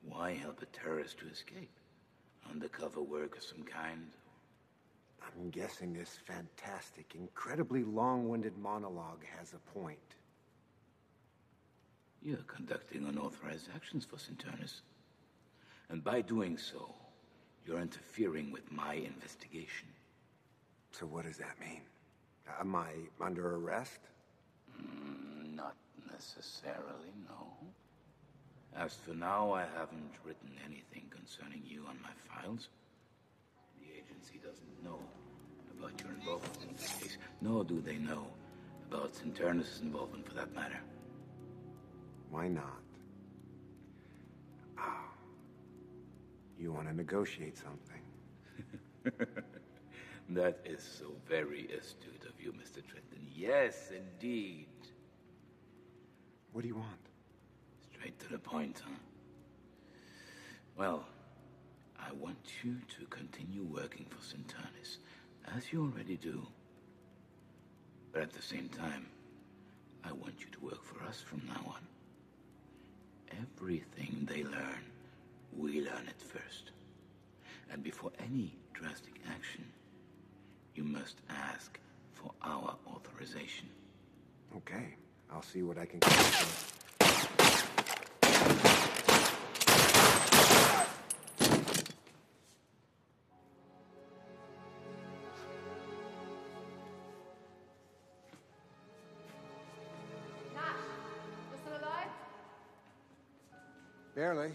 why help a terrorist to escape? Undercover work of some kind? I'm guessing this fantastic, incredibly long-winded monologue has a point. You're conducting unauthorized actions for Cinturnus. And by doing so, you're interfering with my investigation. So what does that mean? Am I under arrest? Not necessarily, no. As for now, I haven't written anything concerning you on my files. The agency doesn't know about your involvement in this case, nor do they know about Cinturnus' involvement for that matter. Why not? You want to negotiate something? That is so very astute of you, Mr. Trenton. Yes, indeed. What do you want? Straight to the point, huh? Well, I want you to continue working for Cinturnus, as you already do. But at the same time, I want you to work for us from now on. Everything they learn, we learn it first. And before any drastic action, you must ask for our authorization. Okay, I'll see what I can come up with. Barely.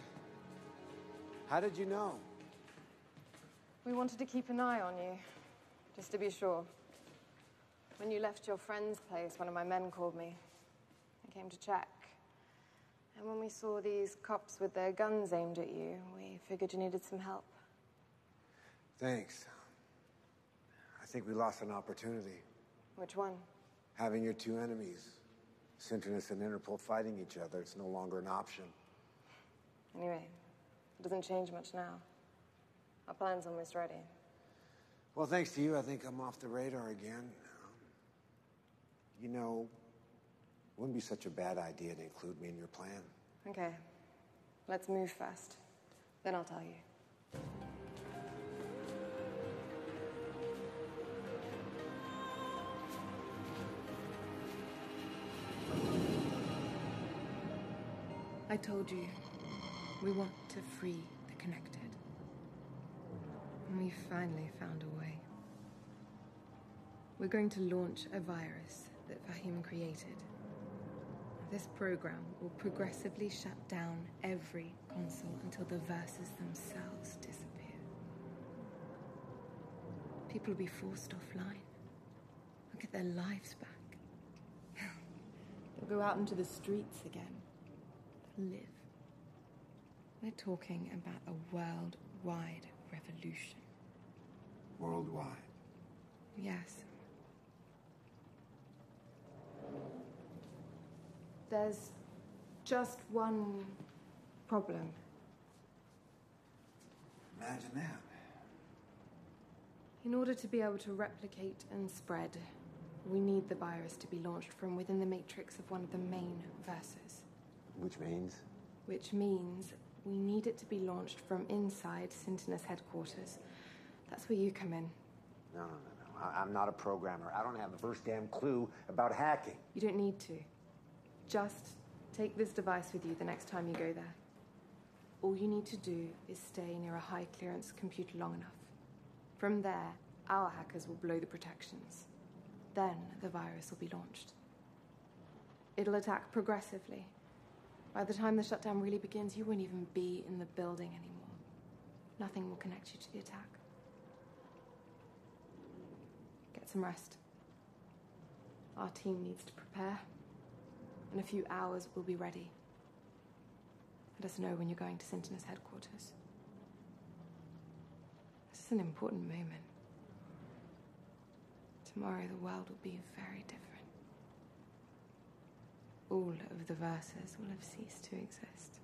How did you know? We wanted to keep an eye on you, just to be sure. When you left your friend's place, one of my men called me. I came to check. And when we saw these cops with their guns aimed at you, we figured you needed some help. Thanks. I think we lost an opportunity. Which one? Having your 2 enemies, Cinturnus and Interpol, fighting each other, it's no longer an option. Anyway, it doesn't change much now. Our plan's almost ready. Well, thanks to you, I think I'm off the radar again. You know, it wouldn't be such a bad idea to include me in your plan. Okay. Let's move first. Then I'll tell you. I told you, we want to free the Connected. And we finally found a way. We're going to launch a virus that Fahim created. This program will progressively shut down every console until the verses themselves disappear. People will be forced offline. They'll get their lives back. They'll go out into the streets again. Live. We're talking about a worldwide revolution. Worldwide? Yes. There's just one problem. Imagine that. In order to be able to replicate and spread, we need the virus to be launched from within the matrix of one of the main verses. Which means? Which means we need it to be launched from inside Sintinas headquarters. That's where you come in. No. I'm not a programmer. I don't have the first damn clue about hacking. You don't need to. Just take this device with you the next time you go there. All you need to do is stay near a high-clearance computer long enough. From there, our hackers will blow the protections. Then the virus will be launched. It'll attack progressively. By the time the shutdown really begins, you won't even be in the building anymore. Nothing will connect you to the attack. Get some rest. Our team needs to prepare. In a few hours, we'll be ready. Let us know when you're going to Sintinas headquarters. This is an important moment. Tomorrow, the world will be very different. All of the verses will have ceased to exist.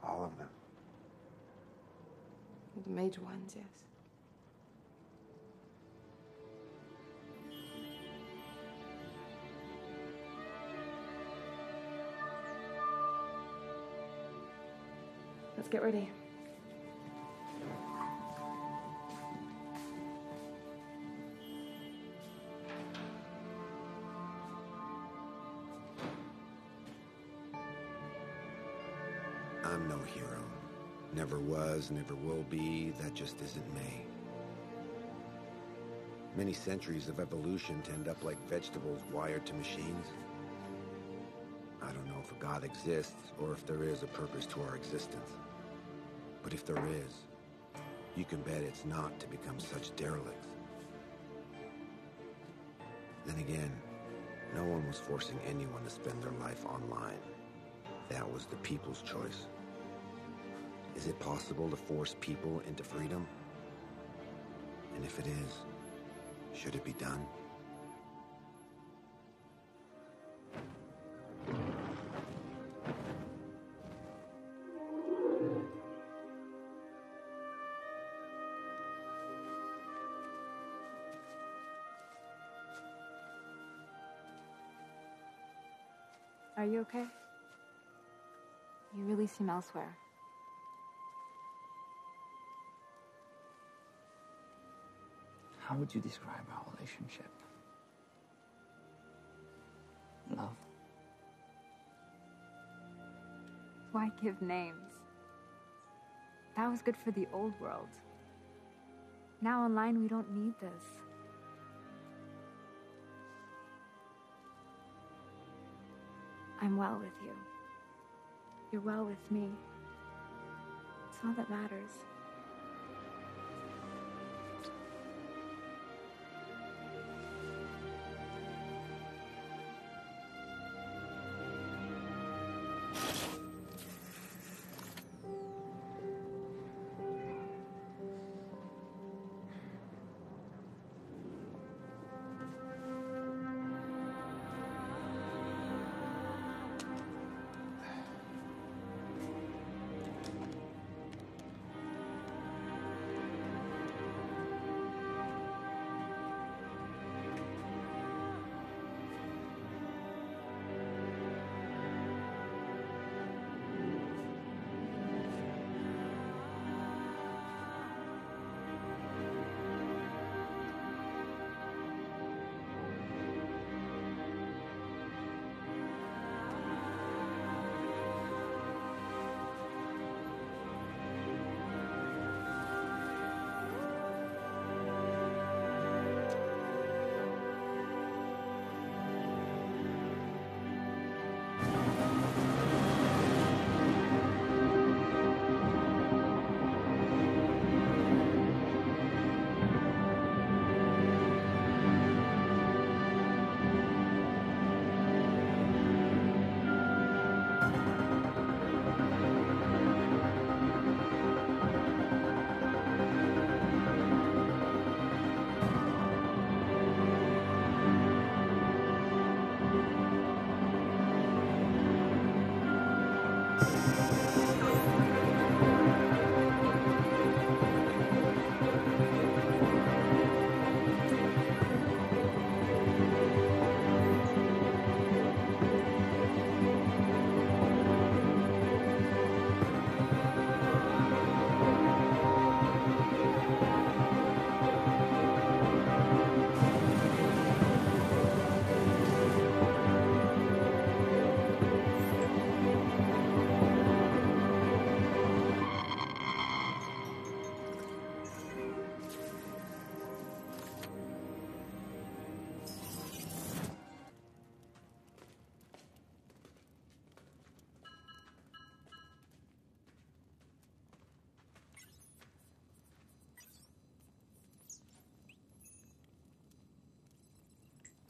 All of them? The major ones, yes. Let's get ready. I'm no hero. Never was, never will be. That just isn't me. Many centuries of evolution to end up like vegetables wired to machines. I don't know if a God exists or if there is a purpose to our existence. But if there is, you can bet it's not to become such derelicts. Then again, no one was forcing anyone to spend their life online. That was the people's choice. Is it possible to force people into freedom? And if it is, should it be done? Are you okay? You really seem elsewhere. How would you describe our relationship? Love? Why give names? That was good for the old world. Now online, we don't need this. I'm well with you. You're well with me. It's all that matters.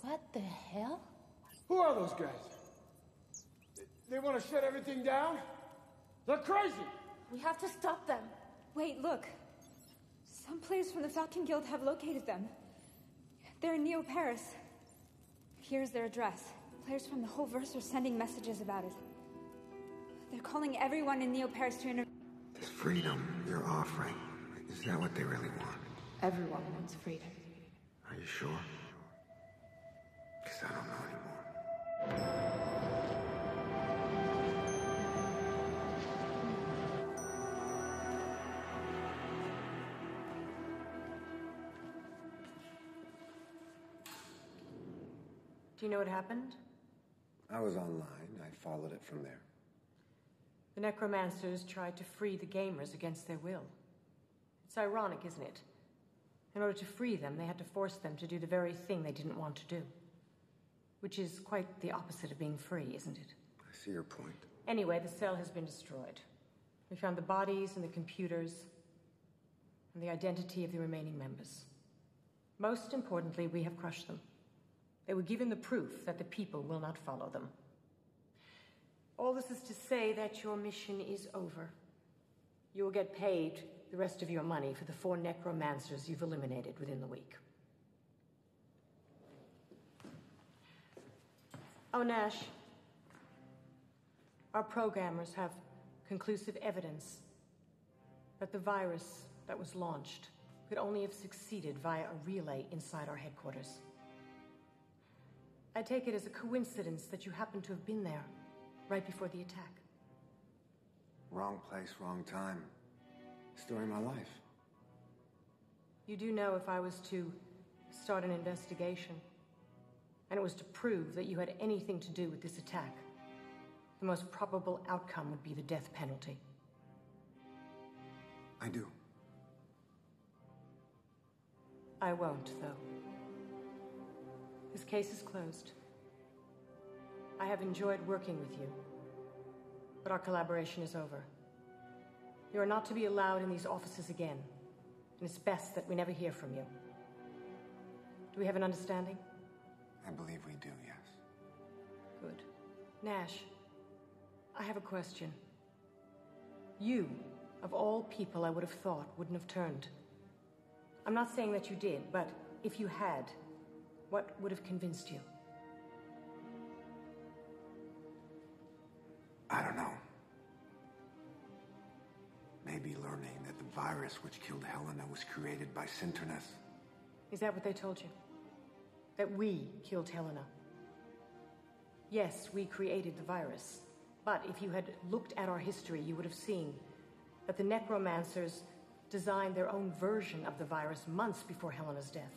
What the hell? Who are those guys? They want to shut everything down? They're crazy! We have to stop them. Wait, look. Some players from the Falcon Guild have located them. They're in Neo Paris. Here's their address. Players from the whole verse are sending messages about it. They're calling everyone in Neo Paris to This freedom you're offering, is that what they really want? Everyone wants freedom. Are you sure? Because I don't know anymore. Do you know what happened? I was online. I followed it from there. The necromancers tried to free the gamers against their will. It's ironic, isn't it? In order to free them, they had to force them to do the very thing they didn't want to do. Which is quite the opposite of being free, isn't it? I see your point. Anyway, the cell has been destroyed. We found the bodies and the computers and the identity of the remaining members. Most importantly, we have crushed them. They were given the proof that the people will not follow them. All this is to say that your mission is over. You will get paid the rest of your money for the 4 necromancers you've eliminated within the week. Oh, Nash. Our programmers have conclusive evidence that the virus that was launched could only have succeeded via a relay inside our headquarters. I take it as a coincidence that you happen to have been there right before the attack. Wrong place, wrong time. Story of my life. You do know if I was to start an investigation, and it was to prove that you had anything to do with this attack, the most probable outcome would be the death penalty. I do. I won't, though. This case is closed. I have enjoyed working with you, but our collaboration is over. You are not to be allowed in these offices again, and it's best that we never hear from you. Do we have an understanding? I believe we do, yes. Good. Nash, I have a question. You, of all people I would have thought wouldn't have turned. I'm not saying that you did, but if you had, what would have convinced you? I don't know. Maybe learning that the virus which killed Helena was created by Sinternus. Is that what they told you? That we killed Helena? Yes, we created the virus. But if you had looked at our history, you would have seen that the necromancers designed their own version of the virus months before Helena's death.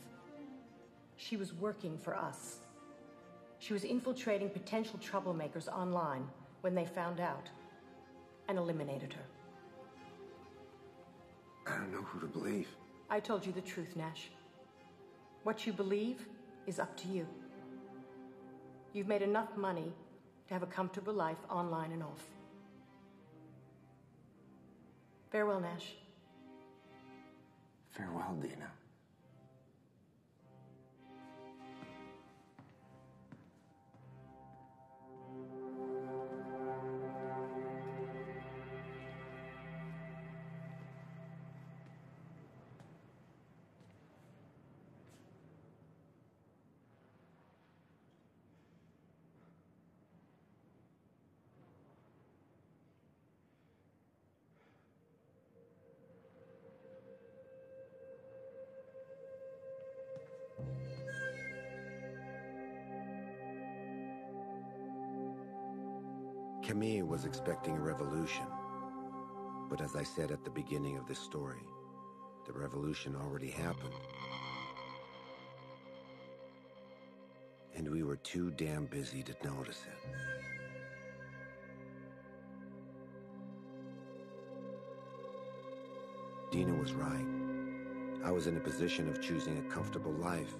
She was working for us. She was infiltrating potential troublemakers online when they found out and eliminated her. I don't know who to believe. I told you the truth, Nash. What you believe is up to you. You've made enough money to have a comfortable life online and off. Farewell, Nash. Farewell, Dina. Camille was expecting a revolution. But as I said at the beginning of this story, the revolution already happened. And we were too damn busy to notice it. Dina was right. I was in a position of choosing a comfortable life.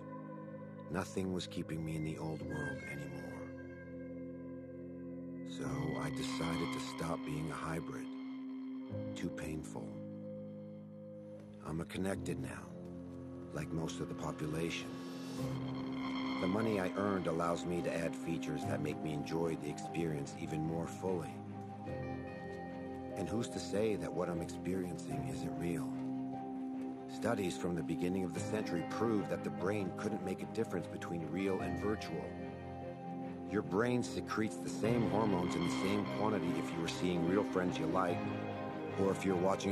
Nothing was keeping me in the old world anymore. So I decided to stop being a hybrid. Too painful. I'm a connected now, like most of the population. The money I earned allows me to add features that make me enjoy the experience even more fully. And who's to say that what I'm experiencing isn't real? Studies from the beginning of the century prove that the brain couldn't make a difference between real and virtual. Your brain secretes the same hormones in the same quantity if you were seeing real friends you like, or if you're watching